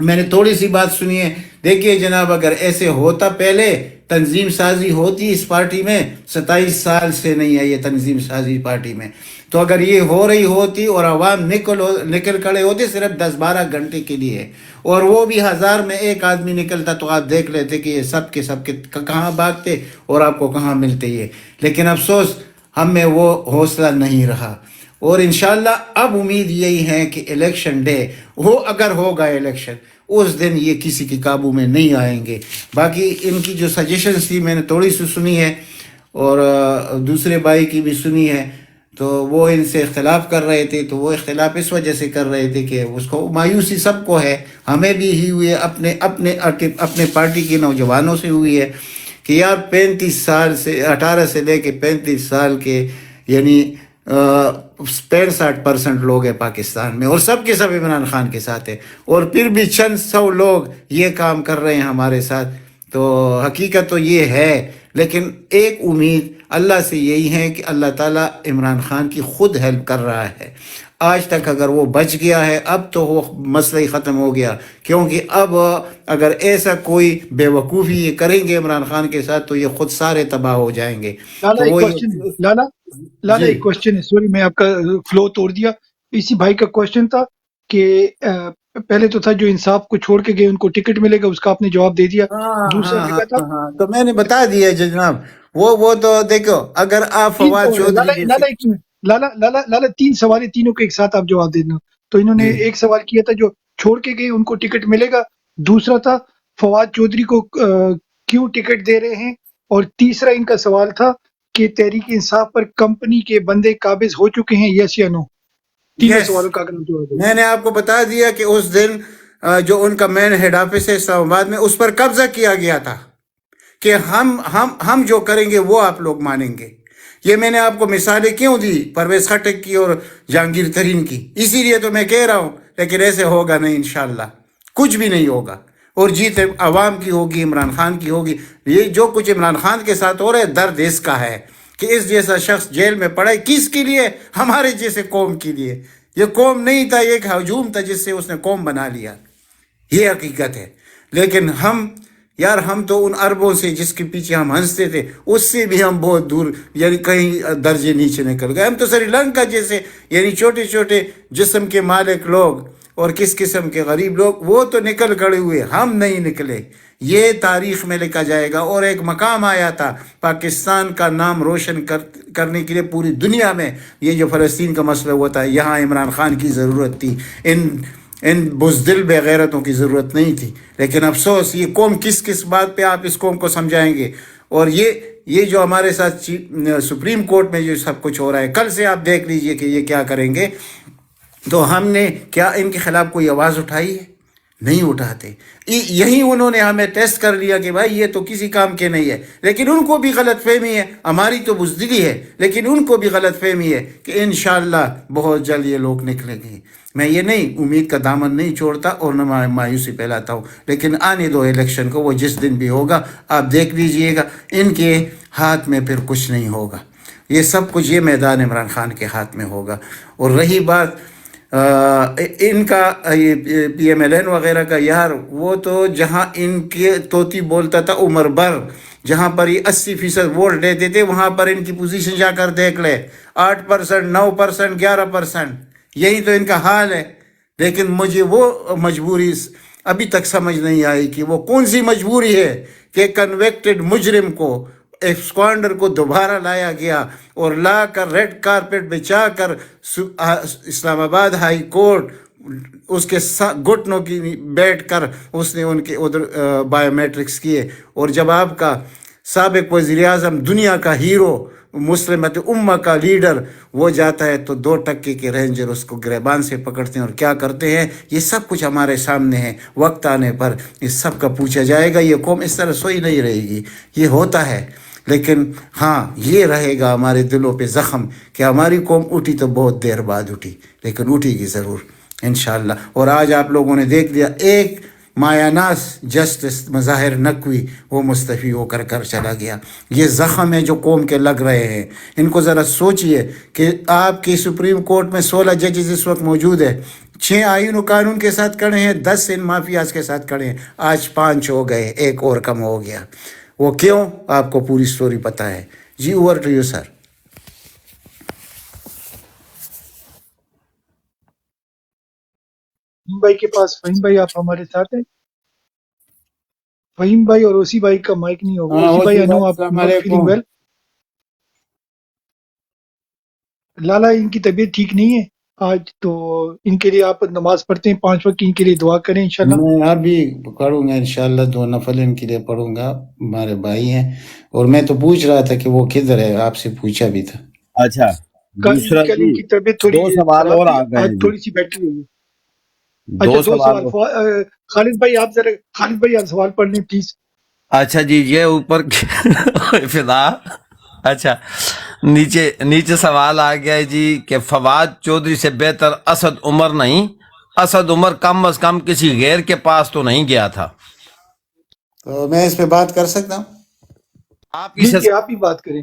میں نے تھوڑی سی بات سنی ہے۔ دیکھیے جناب، اگر ایسے ہوتا، پہلے تنظیم سازی ہوتی اس پارٹی میں، 27 سال سے نہیں ہے یہ تنظیم سازی پارٹی میں، تو اگر یہ ہو رہی ہوتی اور عوام نکل کھڑے ہوتے صرف 10-12 گھنٹے کے لیے، اور وہ بھی 1000 میں ایک آدمی نکلتا، تو آپ دیکھ لیتے کہ یہ سب کے کہاں بھاگتے اور آپ کو کہاں ملتے یہ۔ لیکن افسوس ہم میں وہ حوصلہ نہیں رہا، اور انشاءاللہ اب امید یہی ہے کہ الیکشن ڈے وہ اگر ہوگا الیکشن، اس دن یہ کسی کے قابو میں نہیں آئیں گے۔ باقی ان کی جو سجیشنز تھی میں نے تھوڑی سی سنی ہے، اور دوسرے بھائی کی بھی سنی ہے، تو وہ ان سے اختلاف کر رہے تھے، تو وہ اختلاف اس وجہ سے کر رہے تھے کہ اس کو مایوسی سب کو ہے، ہمیں بھی ہی ہوئی ہے، اپنے پارٹی کے نوجوانوں سے ہوئی ہے، کہ یار 35 سال سے 18 سے لے کے 35 سال کے، یعنی 65% لوگ ہیں پاکستان میں، اور سب کے سب عمران خان کے ساتھ ہیں، اور پھر بھی چند 100 لوگ یہ کام کر رہے ہیں ہمارے ساتھ۔ تو حقیقت تو یہ ہے، لیکن ایک امید اللہ سے یہی ہے کہ اللہ تعالیٰ عمران خان کی خود ہیلپ کر رہا ہے۔ آج تک اگر وہ بچ گیا ہے اب تو وہ مسئلہ ہی ختم ہو گیا، کیونکہ اب اگر ایسا کوئی بے وقوفی یہ کریں گے عمران خان کے ساتھ تو یہ خود سارے تباہ ہو جائیں گے. لالا تو ایک وہ کوشچن ہے، لالا جی ایک کوشچن ہے، سوری میں آپ کا فلو توڑ دیا. اسی بھائی کا کوشچن تھا کہ پہلے تو تھا جو انصاف کو چھوڑ کے گئے ان کو ٹکٹ ملے گا، اس کا آپ نے جواب دے دیا. ہاں دوسرا ہاں جگہ تھا ہاں تو میں نے بتا دیا جناب، وہ تو دیکھو اگر آپ تین فواد سوال ہے. چودھری جیسے لالا ایک منٹ، لالا تین سوال ہے، تینوں کے ایک ساتھ آپ جواب دینا. تو انہوں نے جی ایک سوال کیا تھا جو چھوڑ کے گئے ان کو ٹکٹ ملے گا، دوسرا تھا فواد چودھری کو کیوں ٹکٹ دے رہے ہیں، اور تیسرا ان کا سوال تھا کہ تحریک انصاف پر کمپنی کے بندے قابض ہو چکے ہیں، یس یا نو. تینوں یس سوالوں کا اگر آپ جواب دیں. میں نے آپ کو بتا دیا کہ اس دن جو ان کا مین ہیڈ آفس ہے اسلام آباد میں اس پر قبضہ کیا گیا تھا کہ ہم جو کریں گے وہ آپ لوگ مانیں گے. یہ میں نے آپ کو مثالیں کیوں دی پرویز خٹک کی اور جہانگیر ترین کی، اسی لیے تو میں کہہ رہا ہوں. لیکن ایسے ہوگا نہیں انشاءاللہ، کچھ بھی نہیں ہوگا، اور جیت عوام کی ہوگی، عمران خان کی ہوگی. یہ جو کچھ عمران خان کے ساتھ ہو رہا ہے درد اس کا ہے کہ اس جیسا شخص جیل میں پڑا ہے. کس کے لیے؟ ہمارے جیسے قوم کے لیے. یہ قوم نہیں تھا، یہ ایک ہجوم تھا جس سے اس نے قوم بنا لیا. یہ حقیقت ہے. لیکن ہم تو ان عربوں سے جس کے پیچھے ہم ہنستے تھے اس سے بھی ہم بہت دور، یعنی کہیں درجے نیچے نکل گئے. ہم تو سری لنکا جیسے یعنی چھوٹے چھوٹے جسم کے مالک لوگ اور کس قسم کے غریب لوگ وہ تو نکل گڑے ہوئے، ہم نہیں نکلے. یہ تاریخ میں لکھا جائے گا. اور ایک مقام آیا تھا پاکستان کا نام روشن کرنے کے لیے پوری دنیا میں. یہ جو فلسطین کا مسئلہ ہوا تھا یہاں عمران خان کی ضرورت تھی، ان بزدل بے غیرتوں کی ضرورت نہیں تھی. لیکن افسوس یہ قوم کس بات پہ آپ اس قوم کو سمجھائیں گے. اور یہ جو ہمارے ساتھ سپریم کورٹ میں جو سب کچھ ہو رہا ہے، کل سے آپ دیکھ لیجئے کہ یہ کیا کریں گے. تو ہم نے کیا ان کے خلاف کوئی آواز اٹھائی ہے؟ نہیں اٹھاتے. یہی انہوں نے ہمیں ٹیسٹ کر لیا کہ بھائی یہ تو کسی کام کے نہیں ہے. لیکن ان کو بھی غلط فہمی ہے، ہماری تو بزدلی ہے لیکن ان کو بھی غلط فہمی ہے کہ انشاءاللہ بہت جلد یہ لوگ نکلیں گے. میں یہ نہیں امید کا دامن نہیں چھوڑتا اور نہ مایوسی پھیلاتا ہوں، لیکن آنے دو الیکشن کو، وہ جس دن بھی ہوگا آپ دیکھ لیجئے گا ان کے ہاتھ میں پھر کچھ نہیں ہوگا. یہ سب کچھ یہ میدان عمران خان کے ہاتھ میں ہوگا. اور رہی بات ان کا پی ایم ایل این وغیرہ کا، یار وہ تو جہاں ان کے توتی بولتا تھا عمر بھر، جہاں پر یہ 80% ووٹ لیتے تھے وہاں پر ان کی پوزیشن جا کر دیکھ لے. 8%، 9%، 11%، یہی تو ان کا حال ہے. لیکن مجھے وہ مجبوری ابھی تک سمجھ نہیں آئی کہ وہ کون سی مجبوری ہے کہ کنوکٹڈ مجرم کو، ایکسکوانڈر کو دوبارہ لایا گیا اور لا کر ریڈ کارپٹ بچا کر اسلام آباد ہائی کورٹ اس کے گھٹنوں کی بیٹھ کر اس نے ان کے ادھر بایو میٹرکس کیے. اور جب آپ کا سابق وزیر اعظم، دنیا کا ہیرو، مسلمت امہ کا لیڈر وہ جاتا ہے تو 2% کے رینجر اس کو گریبان سے پکڑتے ہیں اور کیا کرتے ہیں. یہ سب کچھ ہمارے سامنے ہے. وقت آنے پر اس سب کا پوچھا جائے گا. یہ قوم اس طرح سوئی نہیں رہے گی. یہ ہوتا ہے، لیکن ہاں یہ رہے گا ہمارے دلوں پہ زخم کہ ہماری قوم اٹھی تو بہت دیر بعد اٹھی، لیکن اٹھے گی ضرور انشاءاللہ. اور آج آپ لوگوں نے دیکھ لیا ایک مایاناز جسٹس مظاہر نقوی وہ مستعفی ہو کر چلا گیا. یہ زخم ہے جو قوم کے لگ رہے ہیں. ان کو ذرا سوچئے کہ آپ کی سپریم کورٹ میں 16 ججز اس وقت موجود ہے، 6 آئین و قانون کے ساتھ کھڑے ہیں، 10 ان مافیاز کے ساتھ کھڑے ہیں. آج 5 ہو گئے، ایک اور کم ہو گیا. وہ کیوں؟ آپ کو پوری سٹوری پتہ ہے. جی over to you sir. Fahim بھائی کے پاس، فہیم بھائی آپ ہمارے ساتھ ہیں؟ فہیم بھائی اور اوسی بھائی کا مائک نہیں ہوگا. اوسی بھائی انو آپ ناٹ فیلنگ ویل. لالا ان کی طبیعت ٹھیک نہیں ہے آج، تو ان کے لیے آپ نماز پڑھتے ہیں 5 وقت، ان کے لیے دعا کریں انشاءاللہ. میں ابھی پڑھوں گا انشاءاللہ، 2 نفل ان کے لیے پڑھوں گا، ہمارے بھائی ہیں. اور میں تو پوچھ رہا تھا کہ وہ کدھر ہے، آپ سے پوچھا بھی تھا. اچھا دوسرا کل ان جی کی طبیعت تھوڑی 2 سوال خراب اور تھی، آ گئے آج ہیں جی. تھوڑی سی بیٹری ہوئی ہے. اچھا 2 2 سوال سوال. خالد بھائی آپ ذرا، خالد بھائی آپ سوال پڑھ لیں پلیز. اچھا جی یہ اوپر فضا. اچھا نیچے سوال آ گیا ہے جی کہ فواد چودھری سے بہتر اسد عمر نہیں، اسد عمر کم از کم کسی غیر کے پاس تو نہیں گیا تھا. تو میں اس پہ بات کر سکتا ہوں؟ آپ ہی سے پلیز آپ ہی بات کریں.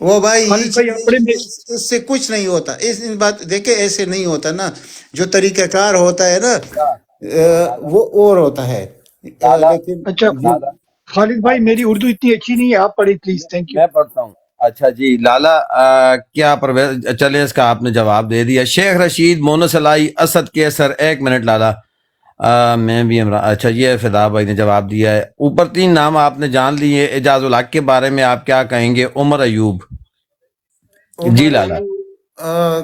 وہ بھائی یہ خالد بھائی آپ پڑھیں گے؟ اس سے کچھ نہیں ہوتا، ان بات دیکھیں ایسے نہیں ہوتا نا، جو طریقہ کار ہوتا ہے نا وہ اور ہوتا ہے، لیکن اچھا جی خالد بھائی میری اردو اتنی اچھی نہیں ہے، آپ پڑھیں پلیز، تھینک یو. میں پڑھتا ہوں. اچھا جی لالا کیا پرویز چلے اس کا آپ نے جواب دے دیا. شیخ رشید مونس علائی اسد کیسر. 1 منٹ لالا میں بھی عمران. اچھا یہ فدا بھائی نے جواب دیا ہے. اوپر 3 نام آپ نے جان لیے. اعجاز الحق کے بارے میں آپ کیا کہیں گے؟ عمر ایوب. جی عمر لالا.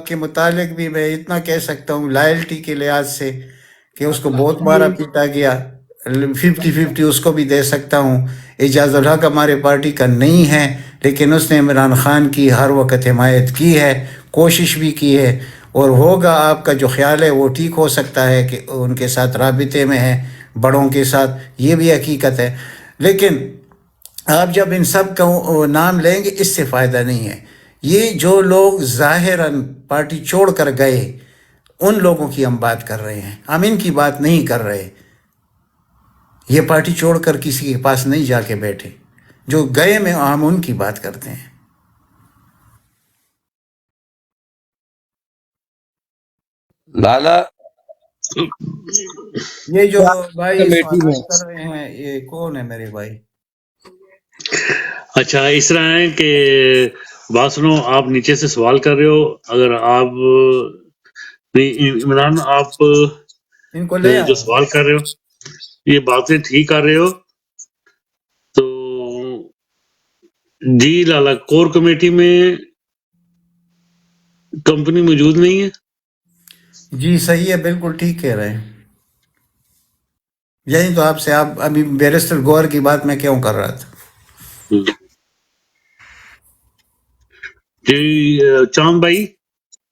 کے متعلق بھی میں اتنا کہہ سکتا ہوں لائلٹی کے لحاظ سے کہ اس کو بہت مارا پیٹا گیا، 50-50 اس کو بھی دے سکتا ہوں. اعجاز الحق ہمارے پارٹی کا نہیں ہے، لیکن اس نے عمران خان کی ہر وقت حمایت کی ہے، کوشش بھی کی ہے، اور ہوگا آپ کا جو خیال ہے وہ ٹھیک ہو سکتا ہے کہ ان کے ساتھ رابطے میں ہے، بڑوں کے ساتھ، یہ بھی حقیقت ہے. لیکن آپ جب ان سب کا نام لیں گے اس سے فائدہ نہیں ہے. یہ جو لوگ ظاہراً پارٹی چھوڑ کر گئے ان لوگوں کی ہم بات کر رہے ہیں، ہم ان کی بات نہیں کر رہے. یہ پارٹی چھوڑ کر کسی کے پاس نہیں جا کے بیٹھے، جو گئے میں ہم ان کی بات کرتے ہیں. لالا یہ جو بھائی کمیٹی میں سوالات کر رہے ہیں یہ کون ہے میرے بھائی؟ اچھا اس طرح ہے کہ بات سنو، آپ نیچے سے سوال کر رہے ہو، اگر آپ نہیں، عمران آپ ان کو لے جو آؤ. سوال کر رہے ہو یہ باتیں ٹھیک کر رہے ہو. تو جی لالا کور کمیٹی میں کمپنی موجود نہیں ہے. جی صحیح ہے، بالکل ٹھیک کہہ رہے ہیں. یہی تو آپ سے آپ ابھی بیرسٹر گور کی بات میں کیوں کر رہا تھا. جی چاند بھائی،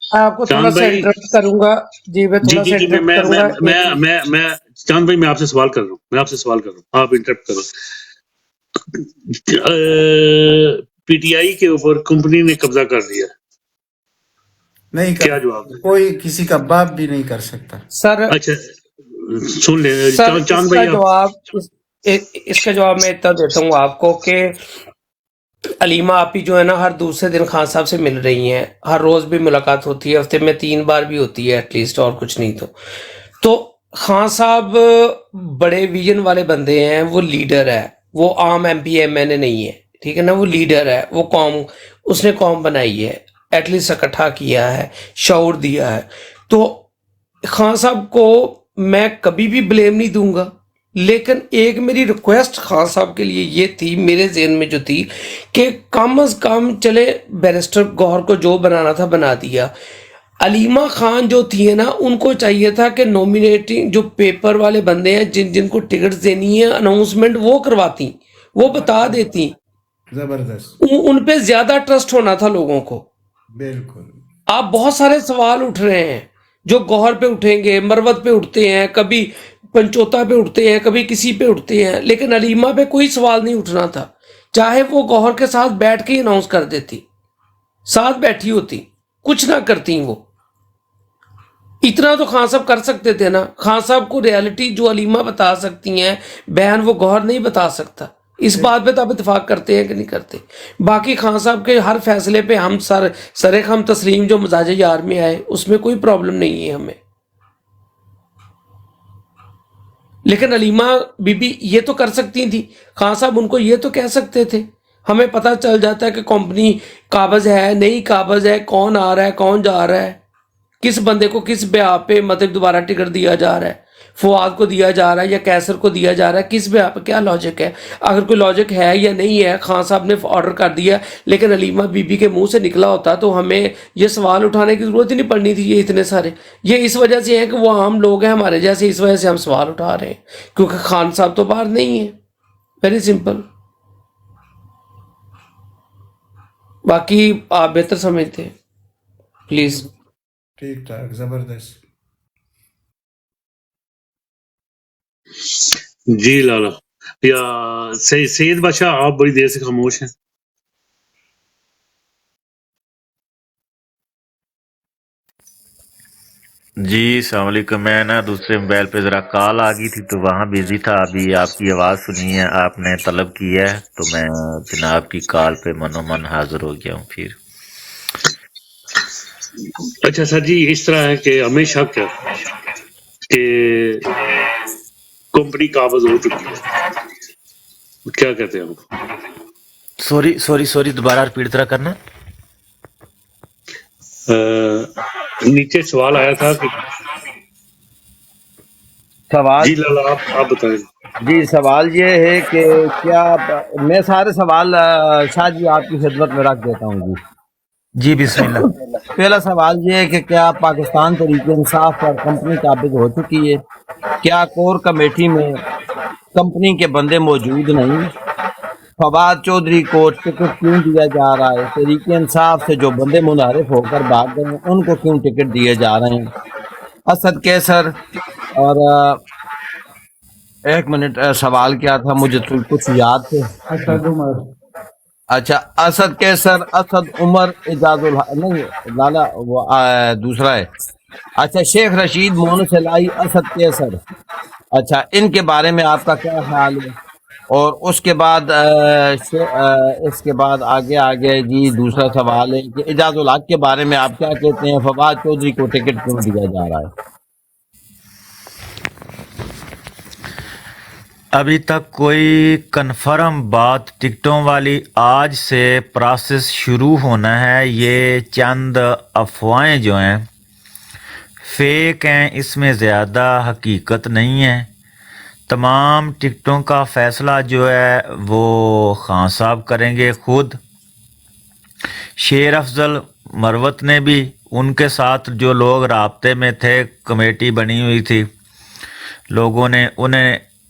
میں آپ کو تھوڑا چاند سا بھائی، انٹرپٹ کروں گا. جی میں جی تھوڑا جی سا جی انٹرپٹ کروں گا. ایک منٹ. میں چاند بھائی میں آپ سے سوال کر رہا ہوں، آپ انٹرپٹ کرو. پی ٹی آئی کے اوپر کمپنی نے قبضہ کر دیا، نہیں کر کیا جواب ہے؟ کوئی کسی کا باپ بھی نہیں کر سکتا. سر اچھا سن لیں سر چاند بھائی آپ. اس کا جواب میں اتنا دیتا ہوں آپ کو کہ علیمہ آپی جو ہے نا ہر دوسرے دن خان صاحب سے مل رہی ہیں، ہر روز بھی ملاقات ہوتی ہے، ہفتے میں 3 بار بھی ہوتی ہے ایٹ لیسٹ، اور کچھ نہیں. تو خان صاحب بڑے ویژن والے بندے ہیں، وہ لیڈر ہے، وہ عام ایم پی ایم این اے نہیں ہے، ٹھیک ہے نا. وہ لیڈر ہے، وہ قوم، اس نے قوم بنائی ہے، ایٹ لیسٹ اکٹھا کیا ہے، شعور دیا ہے. تو خان صاحب کو میں کبھی بھی بلیم نہیں دوں گا، لیکن ایک میری ریکویسٹ خان صاحب کے لیے یہ تھی، میرے ذہن میں جو تھی، کہ کم از کم چلے بیرسٹر گوہر کو جو بنانا تھا بنا دیا. علیمہ خان جو تھی ہے نا، ان کو چاہیے تھا کہ نومینیٹنگ جو پیپر والے بندے ہیں جن جن کو ٹکٹ دینی ہے اناؤنسمنٹ وہ کرواتی، وہ بتا دیتی. زبردست. ان پہ زیادہ ٹرسٹ ہونا تھا لوگوں کو. بالکل. آپ بہت سارے سوال اٹھ رہے ہیں جو گوہر پہ اٹھیں گے، مروت پہ اٹھتے ہیں، کبھی پنچوتا پہ اٹھتے ہیں، کبھی کسی پہ اٹھتے ہیں، لیکن علیمہ پہ کوئی سوال نہیں اٹھنا تھا. چاہے وہ گوہر کے ساتھ بیٹھ کے ہی اناؤنس کر دیتی، ساتھ بیٹھی ہوتی، کچھ نہ کرتی. وہ اتنا تو خان صاحب کر سکتے تھے نا. خان صاحب کو ریالٹی جو علیمہ بتا سکتی ہیں بیان، وہ گوہر نہیں بتا سکتا. اس بات پہ تو آپ اتفاق کرتے ہیں کہ نہیں کرتے؟ باقی خان صاحب کے ہر فیصلے پہ ہم سر خم تسلیم جو مزاج یار میں آئے، اس میں کوئی پرابلم نہیں ہے ہمیں. لیکن علیمہ بی بی یہ تو کر سکتی تھی، خان صاحب ان کو یہ تو کہہ سکتے تھے. ہمیں پتہ چل جاتا ہے کہ کمپنی قابض ہے نہیں قابض ہے، کون آ رہا ہے کون جا رہا ہے، کس بندے کو کس بیاہ پہ مطلب دوبارہ ٹکٹ دیا جا رہا ہے، فواد کو دیا جا رہا ہے یا کیسر کو دیا جا رہا ہے، کس بیاہ پہ، کیا لاجک ہے. اگر کوئی لاجک ہے یا نہیں ہے، خان صاحب نے آرڈر کر دیا، لیکن علیمہ بی بی کے منہ سے نکلا ہوتا تو ہمیں یہ سوال اٹھانے کی ضرورت ہی نہیں پڑنی تھی. یہ اتنے سارے یہ اس وجہ سے ہیں کہ وہ عام لوگ ہیں ہمارے جیسے، اس وجہ سے ہم سوال اٹھا رہے ہیں، کیونکہ خان صاحب تو باہر نہیں ہیں. Very simple. باقی آپ بہتر سمجھتے ہیں، پلیز. ٹھیک ٹھاک، زبردست. جی لالا یا سید بادشاہ آپ بڑی دیر سے خاموش ہیں. جی السلام علیکم. میں نا دوسرے موبائل پہ ذرا کال آ گئی تھی تو وہاں بزی تھا. ابھی آپ کی آواز سنی ہے, آپ نے طلب کی ہے تو میں جناب کی کال پہ منومن حاضر ہو گیا ہوں. پھر اچھا سر جی, اس طرح ہے کہ ہمیں شک ہے کہ کمپنی قابض ہو چکی ہے, کیا کہتے ہیں آپ؟ سوری دوبارہ ریپیٹ طرح کرنا. نیچے سوال آیا تھا کہ سوال جی لالا آپ بتائیں. جی سوال یہ ہے کہ کیا میں سارے سوال شاہ جی آپ کی خدمت میں رکھ دیتا ہوں. جی جی بسم اللہ. پہلا سوال یہ ہے کہ کیا پاکستان تحریک انصاف پر کمپنی قابض ہو چکی ہے؟ کیا کور کمیٹی میں کمپنی کے بندے موجود نہیں؟ فواد چودھری کو ٹکٹ کیوں دیا جا رہا ہے؟ تحریک انصاف سے جو بندے منحرف ہو کر بھاگ گئے ہیں ان کو کیوں ٹکٹ دیے جا رہے ہیں؟ اسد کیسر اور ایک منٹ, سوال کیا تھا مجھے تو کچھ یاد تھے. اچھا اسد کیسر, اسد عمر, اعجاز الحق نہیں لالا وہ دوسرا ہے. اچھا شیخ رشید, مونس الہی, اسد کیسر. اچھا ان کے بارے میں آپ کا کیا خیال ہے؟ اور اس کے بعد آگے جی دوسرا سوال ہے کہ اعجاز الحق کے بارے میں آپ کیا کہتے ہیں؟ فواد چودھری کو ٹکٹ کیوں دیا جا رہا ہے؟ ابھی تک کوئی کنفرم بات ٹکٹوں والی, آج سے پروسیس شروع ہونا ہے. یہ چند افواہیں جو ہیں فیک ہیں, اس میں زیادہ حقیقت نہیں ہے. تمام ٹکٹوں کا فیصلہ جو ہے وہ خان صاحب کریں گے خود. شیر افضل مروت نے بھی, ان کے ساتھ جو لوگ رابطے میں تھے, کمیٹی بنی ہوئی تھی, لوگوں نے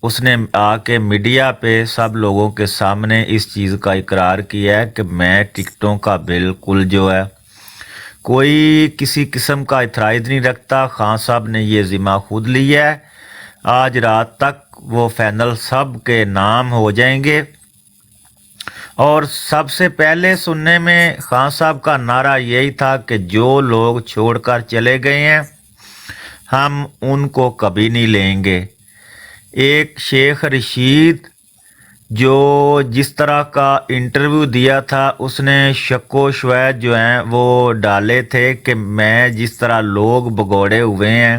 اس نے آ کے میڈیا پہ سب لوگوں کے سامنے اس چیز کا اقرار کیا ہے کہ میں ٹکٹوں کا بالکل جو ہے کوئی کسی قسم کا اعتراض نہیں رکھتا. خان صاحب نے یہ ذمہ خود لیا ہے. آج رات تک وہ فائنل سب کے نام ہو جائیں گے. اور سب سے پہلے سننے میں خان صاحب کا نعرہ یہی تھا کہ جو لوگ چھوڑ کر چلے گئے ہیں ہم ان کو کبھی نہیں لیں گے. ایک شیخ رشید جو جس طرح کا انٹرویو دیا تھا, اس نے شک و شبہات جو ہیں وہ ڈالے تھے کہ میں جس طرح لوگ بگوڑے ہوئے ہیں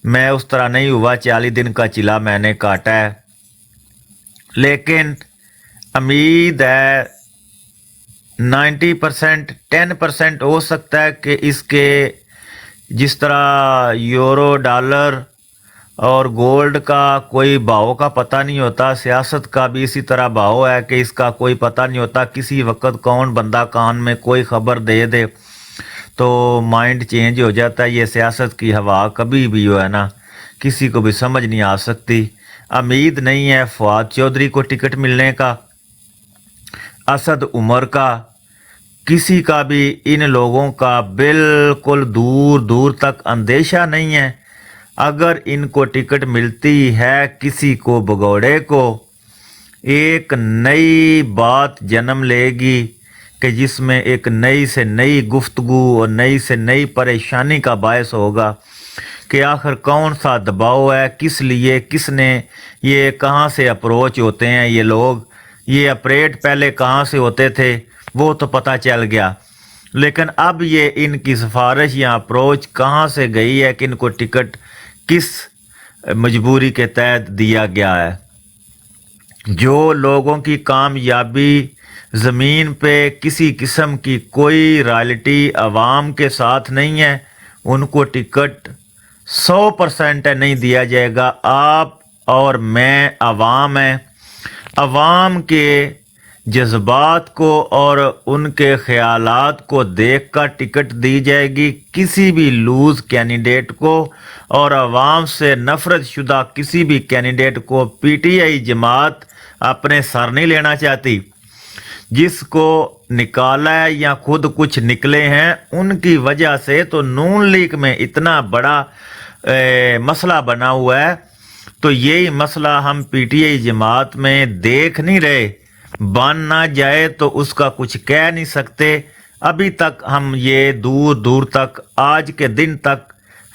میں اس طرح نہیں ہوا, 40 دن کا چلا میں نے کاٹا ہے. لیکن امید ہے 90%, 10% ہو سکتا ہے کہ اس کے جس طرح یورو ڈالر اور گولڈ کا کوئی بھاؤ کا پتہ نہیں ہوتا, سیاست کا بھی اسی طرح بھاؤ ہے کہ اس کا کوئی پتہ نہیں ہوتا. کسی وقت کون بندہ کان میں کوئی خبر دے دے تو مائنڈ چینج ہو جاتا ہے. یہ سیاست کی ہوا کبھی بھی جو ہے نا کسی کو بھی سمجھ نہیں آ سکتی. امید نہیں ہے فواد چودھری کو ٹکٹ ملنے کا, اسد عمر کا, کسی کا بھی. ان لوگوں کا بالکل دور دور تک اندیشہ نہیں ہے. اگر ان کو ٹکٹ ملتی ہے کسی کو بگوڑے کو, ایک نئی بات جنم لے گی کہ جس میں ایک نئی سے نئی گفتگو اور نئی سے نئی پریشانی کا باعث ہوگا کہ آخر کون سا دباؤ ہے, کس لیے, کس نے, یہ کہاں سے اپروچ ہوتے ہیں یہ لوگ, یہ اپریٹ پہلے کہاں سے ہوتے تھے وہ تو پتہ چل گیا. لیکن اب یہ ان کی سفارش یا اپروچ کہاں سے گئی ہے کہ ان کو ٹکٹ کس مجبوری کے تحت دیا گیا ہے. جو لوگوں کی کامیابی زمین پہ کسی قسم کی کوئی رائلٹی عوام کے ساتھ نہیں ہے, ان کو ٹکٹ 100% نہیں دیا جائے گا. آپ اور میں عوام ہیں, عوام کے جذبات کو اور ان کے خیالات کو دیکھ کر ٹکٹ دی جائے گی کسی بھی لوز کینڈیڈیٹ کو, اور عوام سے نفرت شدہ کسی بھی کینڈیڈیٹ کو پی ٹی آئی جماعت اپنے سر نہیں لینا چاہتی. جس کو نکالا ہے یا خود کچھ نکلے ہیں ان کی وجہ سے تو نون لیگ میں اتنا بڑا مسئلہ بنا ہوا ہے, تو یہی مسئلہ ہم پی ٹی آئی جماعت میں دیکھ نہیں رہے. بن نہ جائے تو اس کا کچھ کہہ نہیں سکتے. ابھی تک ہم یہ دور دور تک آج کے دن تک